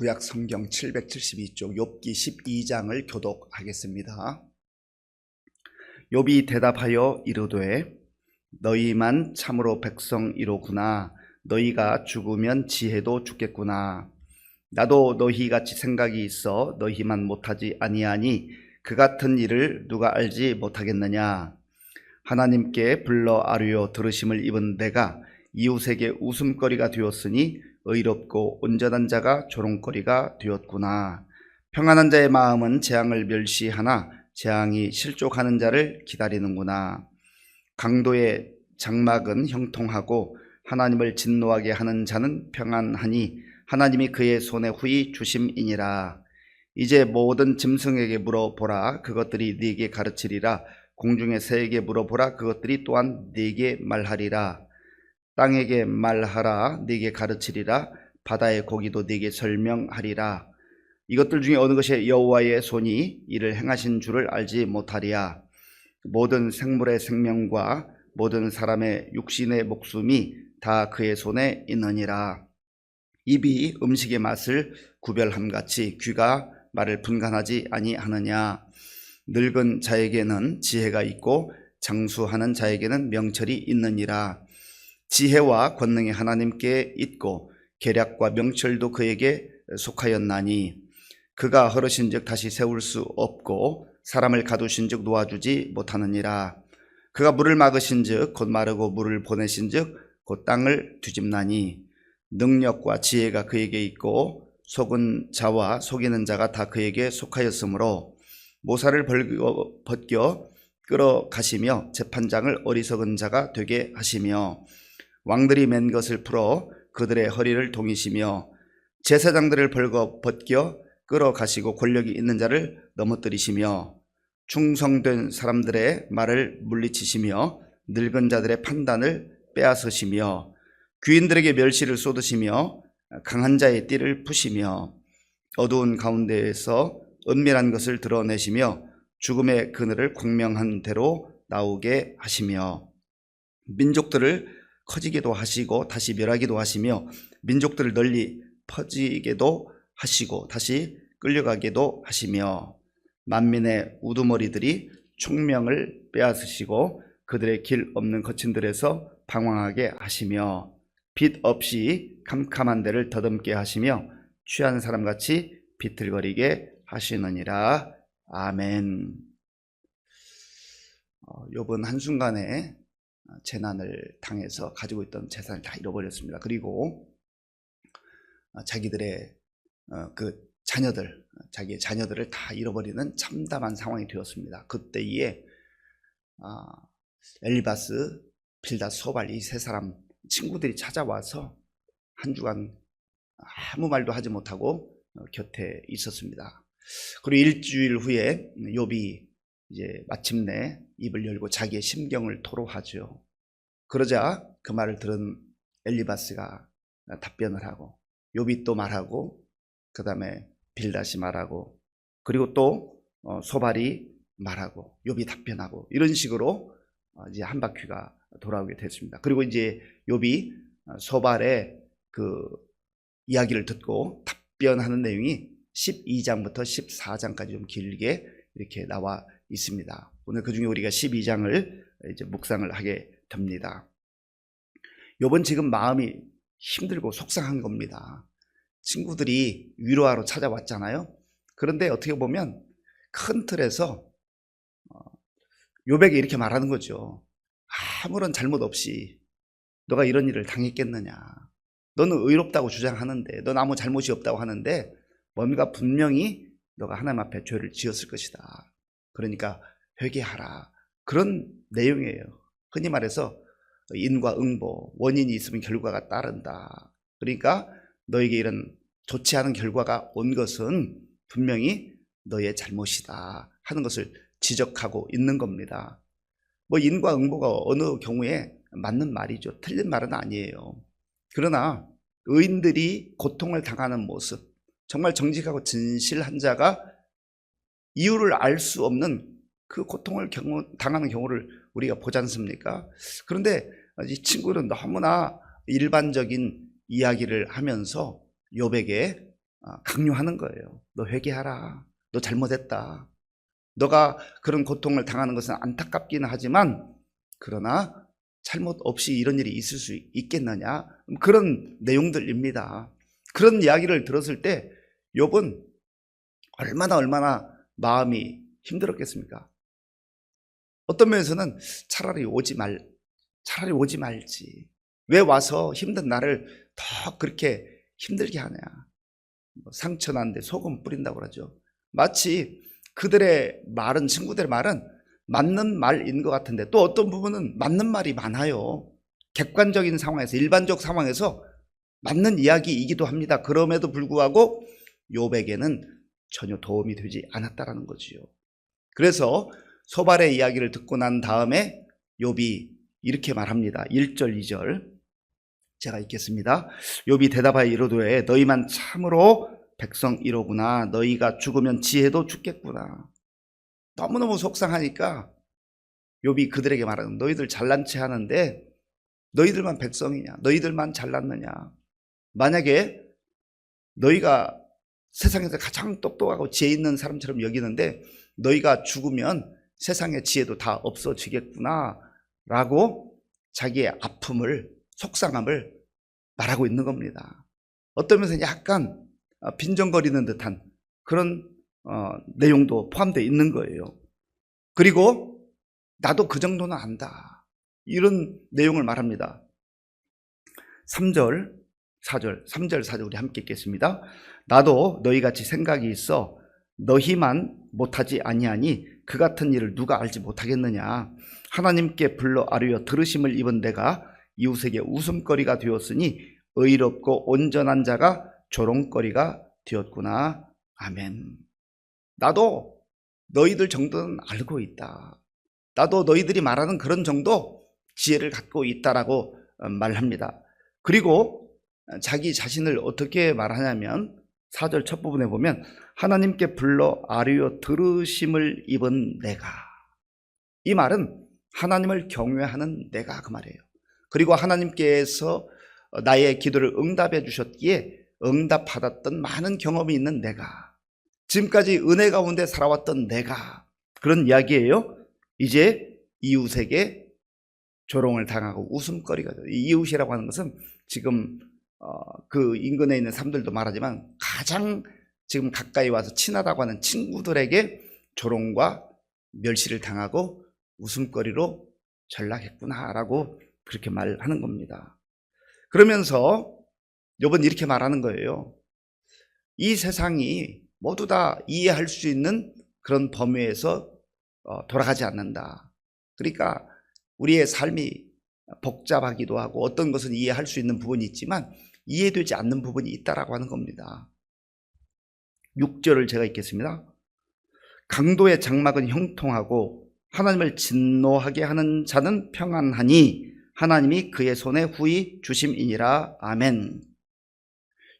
구약 성경 772쪽 욥기 12장을 교독하겠습니다. 욥이 대답하여 이르되 너희만 참으로 백성이로구나. 너희가 죽으면 지혜도 죽겠구나. 나도 너희같이 생각이 있어 너희만 못하지 아니하니 그 같은 일을 누가 알지 못하겠느냐. 하나님께 불러 아뢰어 들으심을 입은 내가 이웃에게 웃음거리가 되었으니 의롭고 온전한 자가 조롱거리가 되었구나. 평안한 자의 마음은 재앙을 멸시하나 재앙이 실족하는 자를 기다리는구나. 강도의 장막은 형통하고 하나님을 진노하게 하는 자는 평안하니 하나님이 그의 손에 후히 주심이니라. 이제 모든 짐승에게 물어보라. 그것들이 네게 가르치리라. 공중의 새에게 물어보라. 그것들이 또한 네게 말하리라. 땅에게 말하라. 네게 가르치리라. 바다의 고기도 네게 설명하리라. 이것들 중에 어느 것이 여호와의 손이 이를 행하신 줄을 알지 못하리야. 모든 생물의 생명과 모든 사람의 육신의 목숨이 다 그의 손에 있느니라. 입이 음식의 맛을 구별함같이 귀가 말을 분간하지 아니하느냐. 늙은 자에게는 지혜가 있고 장수하는 자에게는 명철이 있느니라. 지혜와 권능이 하나님께 있고 계략과 명철도 그에게 속하였나니 그가 허르신즉 다시 세울 수 없고 사람을 가두신즉 놓아주지 못하느니라. 그가 물을 막으신즉 곧 마르고 물을 보내신즉 곧 땅을 뒤집나니 능력과 지혜가 그에게 있고 속은 자와 속이는 자가 다 그에게 속하였으므로 모사를 벗겨 끌어가시며 재판장을 어리석은 자가 되게 하시며 왕들이 맨 것을 풀어 그들의 허리를 동이시며 제사장들을 벗겨 끌어가시고 권력이 있는 자를 넘어뜨리시며 충성된 사람들의 말을 물리치시며 늙은 자들의 판단을 빼앗으시며 귀인들에게 멸시를 쏟으시며 강한 자의 띠를 푸시며 어두운 가운데에서 은밀한 것을 드러내시며 죽음의 그늘을 광명한 대로 나오게 하시며 민족들을 커지게도 하시고 다시 멸하기도 하시며 민족들을 널리 퍼지게도 하시고 다시 끌려가게도 하시며 만민의 우두머리들이 총명을 빼앗으시고 그들의 길 없는 거친들에서 방황하게 하시며 빛 없이 캄캄한 데를 더듬게 하시며 취한 사람같이 비틀거리게 하시느니라. 아멘. 욥은 한순간에 재난을 당해서 가지고 있던 재산을 다 잃어버렸습니다. 그리고 자기들의 자기의 자녀들을 다 잃어버리는 참담한 상황이 되었습니다. 그때에 엘리바스, 빌닷, 소발 이 세 사람 친구들이 찾아와서 한 주간 아무 말도 하지 못하고 곁에 있었습니다. 그리고 일주일 후에 욥이 이제 마침내 입을 열고 자기의 심경을 토로하죠. 그러자 그 말을 들은 엘리바스가 답변을 하고 욥이 또 말하고 그 다음에 빌닷이 말하고 그리고 또 소발이 말하고 욥이 답변하고 이런 식으로 이제 한 바퀴가 돌아오게 됐습니다. 그리고 이제 욥이 소발의 그 이야기를 듣고 답변하는 내용이 12장부터 14장까지 좀 길게 이렇게 나와 있습니다. 오늘 그 중에 우리가 12장을 이제 묵상을 하게 됩니다. 욥은 지금 마음이 힘들고 속상한 겁니다. 친구들이 위로하러 찾아왔잖아요. 그런데 어떻게 보면 큰 틀에서 욥에게 이렇게 말하는 거죠. 아무런 잘못 없이 너가 이런 일을 당했겠느냐. 너는 의롭다고 주장하는데 넌 아무 잘못이 없다고 하는데 뭔가 분명히 너가 하나님 앞에 죄를 지었을 것이다. 그러니까 회개하라. 그런 내용이에요. 흔히 말해서 인과 응보, 원인이 있으면 결과가 따른다. 그러니까 너에게 이런 좋지 않은 결과가 온 것은 분명히 너의 잘못이다 하는 것을 지적하고 있는 겁니다. 뭐 인과 응보가 어느 경우에 맞는 말이죠. 틀린 말은 아니에요. 그러나 의인들이 고통을 당하는 모습, 정말 정직하고 진실한 자가 이유를 알 수 없는 그 고통을 당하는 경우를 우리가 보지 않습니까? 그런데 이 친구는 너무나 일반적인 이야기를 하면서 욥에게 강요하는 거예요. 너 회개하라. 너 잘못했다. 너가 그런 고통을 당하는 것은 안타깝기는 하지만 그러나 잘못 없이 이런 일이 있을 수 있겠느냐? 그런 내용들입니다. 그런 이야기를 들었을 때 욥은 얼마나 마음이 힘들었겠습니까? 어떤 면에서는 차라리 오지 말지. 왜 와서 힘든 나를 더 그렇게 힘들게 하냐? 상처 난데 소금 뿌린다고 그러죠. 마치 그들의 말은, 친구들의 말은 맞는 말인 것 같은데 또 어떤 부분은 맞는 말이 많아요. 객관적인 상황에서, 일반적 상황에서 맞는 이야기이기도 합니다. 그럼에도 불구하고 욥에게는 전혀 도움이 되지 않았다라는 거지요. 그래서 소발의 이야기를 듣고 난 다음에 욥이 이렇게 말합니다. 1절 2절 제가 읽겠습니다. 욥이 대답하여 이르되 너희만 참으로 백성이로구나. 너희가 죽으면 지혜도 죽겠구나. 너무너무 속상하니까 욥이 그들에게 말하는, 너희들 잘난 체 하는데 너희들만 백성이냐? 너희들만 잘났느냐? 만약에 너희가 세상에서 가장 똑똑하고 지혜 있는 사람처럼 여기는데 너희가 죽으면 세상의 지혜도 다 없어지겠구나 라고 자기의 아픔을, 속상함을 말하고 있는 겁니다. 어떤 면에서 약간 빈정거리는 듯한 그런 내용도 포함되어 있는 거예요. 그리고 나도 그 정도는 안다, 이런 내용을 말합니다. 3절 4절 우리 함께 읽겠습니다. 나도 너희같이 생각이 있어 너희만 못하지 아니하니 그 같은 일을 누가 알지 못하겠느냐. 하나님께 불러 아뢰어 들으심을 입은 내가 이웃에게 웃음거리가 되었으니 의롭고 온전한 자가 조롱거리가 되었구나. 아멘. 나도 너희들 정도는 알고 있다. 나도 너희들이 말하는 그런 정도 지혜를 갖고 있다라고 말합니다. 그리고 자기 자신을 어떻게 말하냐면 4절 첫 부분에 보면 하나님께 불러 아뢰어 들으심을 입은 내가, 이 말은 하나님을 경외하는 내가 그 말이에요. 그리고 하나님께서 나의 기도를 응답해 주셨기에 응답받았던 많은 경험이 있는 내가, 지금까지 은혜 가운데 살아왔던 내가, 그런 이야기예요. 이제 이웃에게 조롱을 당하고 웃음거리가 돼요. 이웃이라고 하는 것은 지금 그 인근에 있는 사람들도 말하지만 가장 지금 가까이 와서 친하다고 하는 친구들에게 조롱과 멸시를 당하고 웃음거리로 전락했구나라고 그렇게 말하는 겁니다. 그러면서 욥은 이렇게 말하는 거예요. 이 세상이 모두 다 이해할 수 있는 그런 범위에서 돌아가지 않는다. 그러니까 우리의 삶이 복잡하기도 하고 어떤 것은 이해할 수 있는 부분이 있지만 이해되지 않는 부분이 있다라고 하는 겁니다. 6절을 제가 읽겠습니다. 강도의 장막은 형통하고 하나님을 진노하게 하는 자는 평안하니 하나님이 그의 손에 후히 주심이니라. 아멘.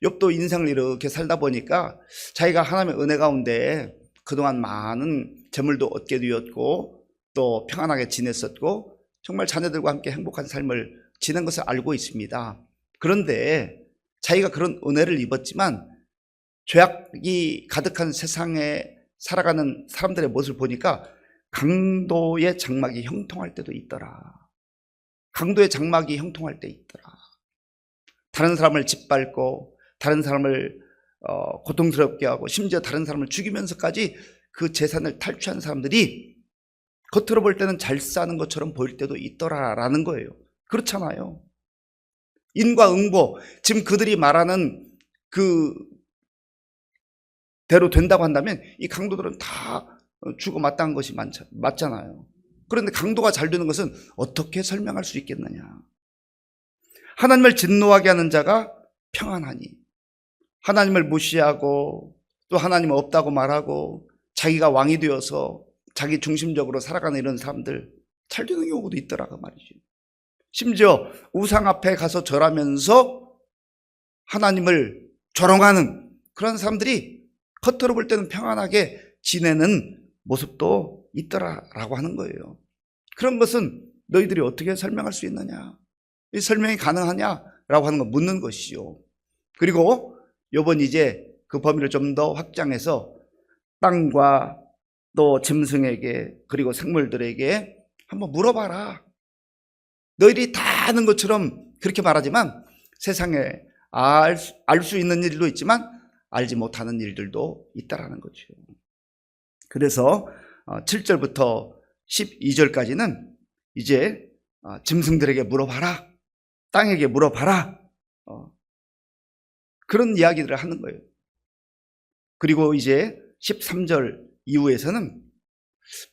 욥도 인생을 이렇게 살다 보니까 자기가 하나님의 은혜 가운데 그동안 많은 재물도 얻게 되었고 또 평안하게 지냈었고 정말 자녀들과 함께 행복한 삶을 지낸 것을 알고 있습니다. 그런데 자기가 그런 은혜를 입었지만 죄악이 가득한 세상에 살아가는 사람들의 모습을 보니까 강도의 장막이 형통할 때도 있더라. 강도의 장막이 형통할 때 있더라. 다른 사람을 짓밟고 다른 사람을 고통스럽게 하고 심지어 다른 사람을 죽이면서까지 그 재산을 탈취한 사람들이 겉으로 볼 때는 잘 사는 것처럼 보일 때도 있더라라는 거예요. 그렇잖아요. 인과응보, 지금 그들이 말하는 그 대로 된다고 한다면 이 강도들은 다 죽어 마땅한 것이 맞잖아요. 그런데 강도가 잘 되는 것은 어떻게 설명할 수 있겠느냐. 하나님을 진노하게 하는 자가 평안하니, 하나님을 무시하고 또 하나님 없다고 말하고 자기가 왕이 되어서 자기 중심적으로 살아가는 이런 사람들 잘 되는 경우도 있더라 그 말이죠. 심지어 우상 앞에 가서 절하면서 하나님을 조롱하는 그런 사람들이 겉으로 볼 때는 평안하게 지내는 모습도 있더라라고 하는 거예요. 그런 것은 너희들이 어떻게 설명할 수 있느냐, 이 설명이 가능하냐라고 하는 거 묻는 것이요. 그리고 요번 이제 그 범위를 좀 더 확장해서 땅과 또 짐승에게 그리고 생물들에게 한번 물어봐라. 너희들이 다 아는 것처럼 그렇게 말하지만 세상에 알 수 있는 일도 있지만 알지 못하는 일들도 있다라는 거죠. 그래서 7절부터 12절까지는 이제 짐승들에게 물어봐라, 땅에게 물어봐라, 그런 이야기들을 하는 거예요. 그리고 이제 13절 이후에서는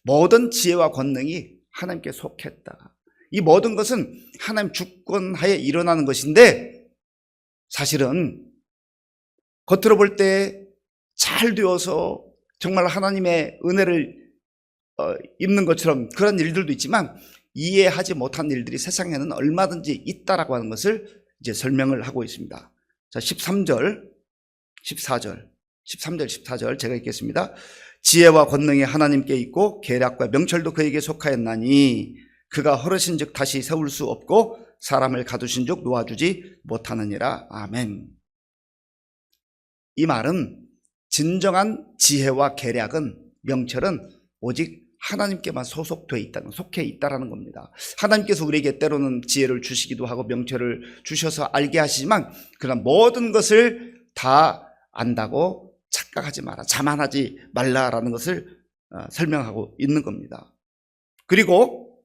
모든 지혜와 권능이 하나님께 속했다. 이 모든 것은 하나님 주권하에 일어나는 것인데 사실은 겉으로 볼 때 잘 되어서 정말 하나님의 은혜를 입는 것처럼 그런 일들도 있지만 이해하지 못한 일들이 세상에는 얼마든지 있다라고 하는 것을 이제 설명을 하고 있습니다. 자, 13절, 14절, 13절, 14절 제가 읽겠습니다. 지혜와 권능이 하나님께 있고 계략과 명철도 그에게 속하였나니 그가 허르신즉 다시 세울 수 없고 사람을 가두신즉 놓아주지 못하느니라. 아멘. 이 말은 진정한 지혜와 계략은, 명철은 오직 하나님께만 속해 있다라는 겁니다. 하나님께서 우리에게 때로는 지혜를 주시기도 하고 명철을 주셔서 알게 하시지만 그러나 모든 것을 다 안다고 착각하지 마라, 자만하지 말라라는 것을 설명하고 있는 겁니다. 그리고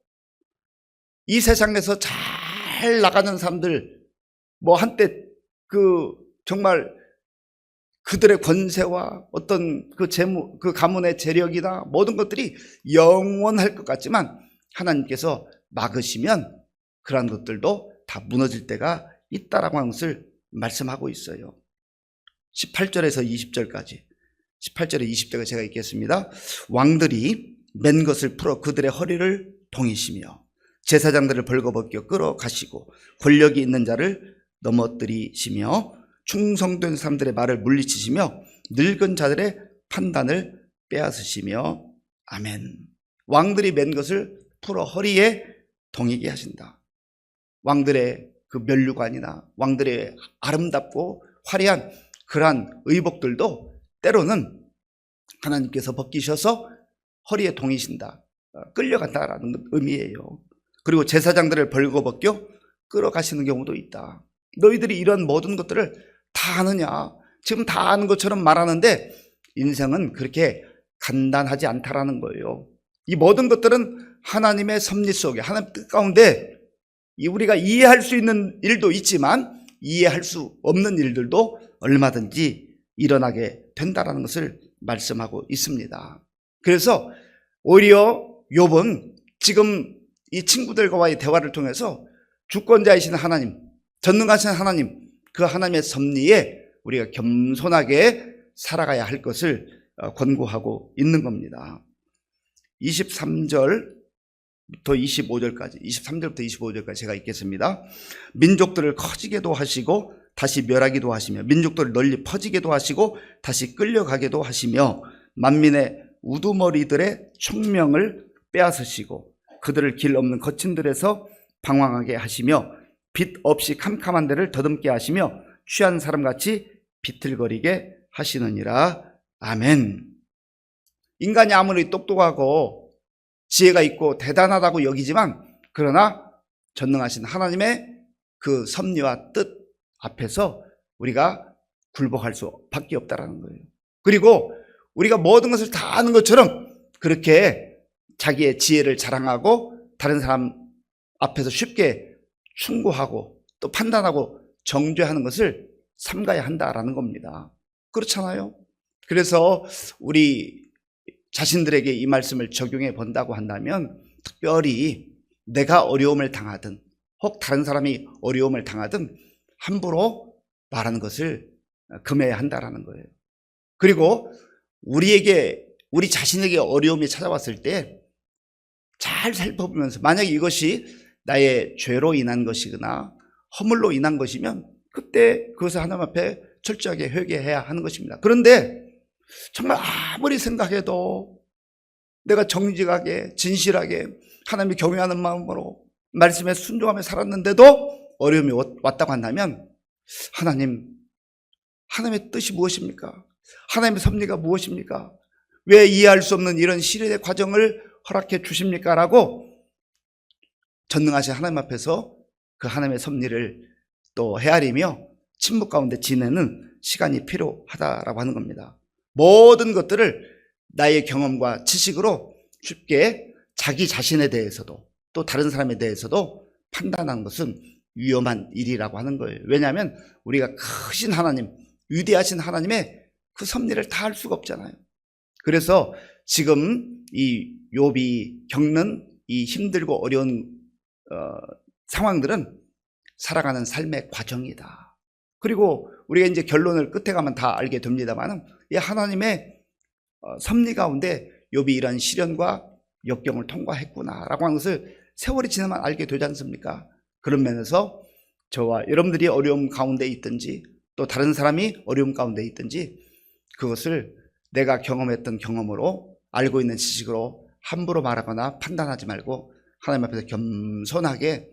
이 세상에서 잘 나가는 사람들, 뭐 한때 정말 그들의 권세와 어떤 그 재무, 그 가문의 재력이나 모든 것들이 영원할 것 같지만 하나님께서 막으시면 그러한 것들도 다 무너질 때가 있다라고 하는 것을 말씀하고 있어요. 18절에서 20절까지, 18절에 20절까지 제가 읽겠습니다. 왕들이 맨 것을 풀어 그들의 허리를 동이시며 제사장들을 벌거벗겨 끌어가시고 권력이 있는 자를 넘어뜨리시며 충성된 사람들의 말을 물리치시며 늙은 자들의 판단을 빼앗으시며. 아멘. 왕들이 맨 것을 풀어 허리에 동이게 하신다. 왕들의 그 면류관이나 왕들의 아름답고 화려한 그러한 의복들도 때로는 하나님께서 벗기셔서 허리에 동이신다, 끌려간다라는 의미예요. 그리고 제사장들을 벌거벗겨 끌어가시는 경우도 있다. 너희들이 이런 모든 것들을 다 아느냐? 지금 다 아는 것처럼 말하는데 인생은 그렇게 간단하지 않다라는 거예요. 이 모든 것들은 하나님의 섭리 속에, 하나님 뜻 가운데 우리가 이해할 수 있는 일도 있지만 이해할 수 없는 일들도 얼마든지 일어나게 된다라는 것을 말씀하고 있습니다. 그래서 오히려 욥은 지금 이 친구들과의 대화를 통해서 주권자이신 하나님, 전능하신 하나님, 그 하나님의 섭리에 우리가 겸손하게 살아가야 할 것을 권고하고 있는 겁니다. 23절부터 25절까지, 23절부터 25절까지 제가 읽겠습니다. 민족들을 커지게도 하시고 다시 멸하기도 하시며 민족들을 널리 퍼지게도 하시고 다시 끌려가게도 하시며 만민의 우두머리들의 총명을 빼앗으시고 그들을 길 없는 거친들에서 방황하게 하시며 빛 없이 캄캄한 데를 더듬게 하시며 취한 사람같이 비틀거리게 하시느니라. 아멘. 인간이 아무리 똑똑하고 지혜가 있고 대단하다고 여기지만 그러나 전능하신 하나님의 그 섭리와 뜻 앞에서 우리가 굴복할 수밖에 없다라는 거예요. 그리고 우리가 모든 것을 다 아는 것처럼 그렇게 자기의 지혜를 자랑하고 다른 사람 앞에서 쉽게 충고하고 또 판단하고 정죄하는 것을 삼가야 한다라는 겁니다. 그렇잖아요. 그래서 우리 자신들에게 이 말씀을 적용해 본다고 한다면 특별히 내가 어려움을 당하든 혹 다른 사람이 어려움을 당하든 함부로 말하는 것을 금해야 한다라는 거예요. 그리고 우리 자신에게 어려움이 찾아왔을 때 잘 살펴보면서 만약에 이것이 나의 죄로 인한 것이거나 허물로 인한 것이면 그때 그것을 하나님 앞에 철저하게 회개해야 하는 것입니다. 그런데 정말 아무리 생각해도 내가 정직하게 진실하게 하나님을 경외하는 마음으로 말씀에 순종하며 살았는데도 어려움이 왔다고 한다면 하나님 하나님의 뜻이 무엇입니까? 하나님의 섭리가 무엇입니까? 왜 이해할 수 없는 이런 시련의 과정을 허락해 주십니까? 라고 전능하신 하나님 앞에서 그 하나님의 섭리를 또 헤아리며 침묵 가운데 지내는 시간이 필요하다라고 하는 겁니다. 모든 것들을 나의 경험과 지식으로 쉽게 자기 자신에 대해서도 또 다른 사람에 대해서도 판단하는 것은 위험한 일이라고 하는 거예요. 왜냐하면 우리가 크신 하나님, 위대하신 하나님의 그 섭리를 다 알 수가 없잖아요. 그래서 지금 이 욥이 겪는 이 힘들고 어려운 상황들은 살아가는 삶의 과정이다. 그리고 우리가 이제 결론을 끝에 가면 다 알게 됩니다만 이 하나님의 섭리 가운데 욥이 이런 시련과 역경을 통과했구나라고 하는 것을 세월이 지나면 알게 되지 않습니까? 그런 면에서 저와 여러분들이 어려움 가운데 있든지 또 다른 사람이 어려움 가운데 있든지 그것을 내가 경험했던 경험으로 알고 있는 지식으로 함부로 말하거나 판단하지 말고 하나님 앞에서 겸손하게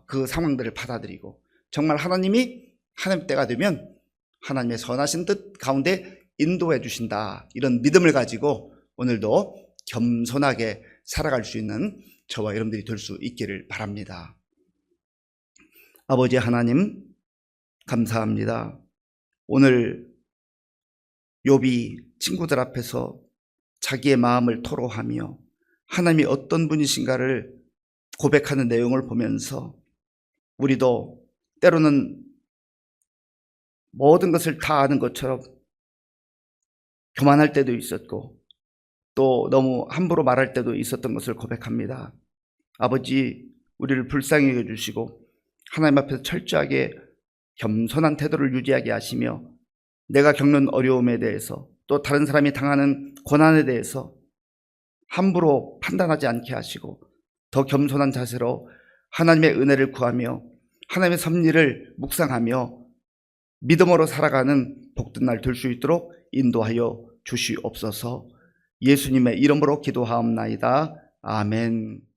그 상황들을 받아들이고 정말 하나님이 하나님 때가 되면 하나님의 선하신 뜻 가운데 인도해 주신다, 이런 믿음을 가지고 오늘도 겸손하게 살아갈 수 있는 저와 여러분들이 될 수 있기를 바랍니다. 아버지 하나님 감사합니다. 오늘 욥이 친구들 앞에서 자기의 마음을 토로하며 하나님이 어떤 분이신가를 고백하는 내용을 보면서 우리도 때로는 모든 것을 다 아는 것처럼 교만할 때도 있었고 또 너무 함부로 말할 때도 있었던 것을 고백합니다. 아버지, 우리를 불쌍히 여겨주시고 하나님 앞에서 철저하게 겸손한 태도를 유지하게 하시며 내가 겪는 어려움에 대해서 또 다른 사람이 당하는 고난에 대해서 함부로 판단하지 않게 하시고 더 겸손한 자세로 하나님의 은혜를 구하며 하나님의 섭리를 묵상하며 믿음으로 살아가는 복된 날 될 수 있도록 인도하여 주시옵소서. 예수님의 이름으로 기도하옵나이다. 아멘.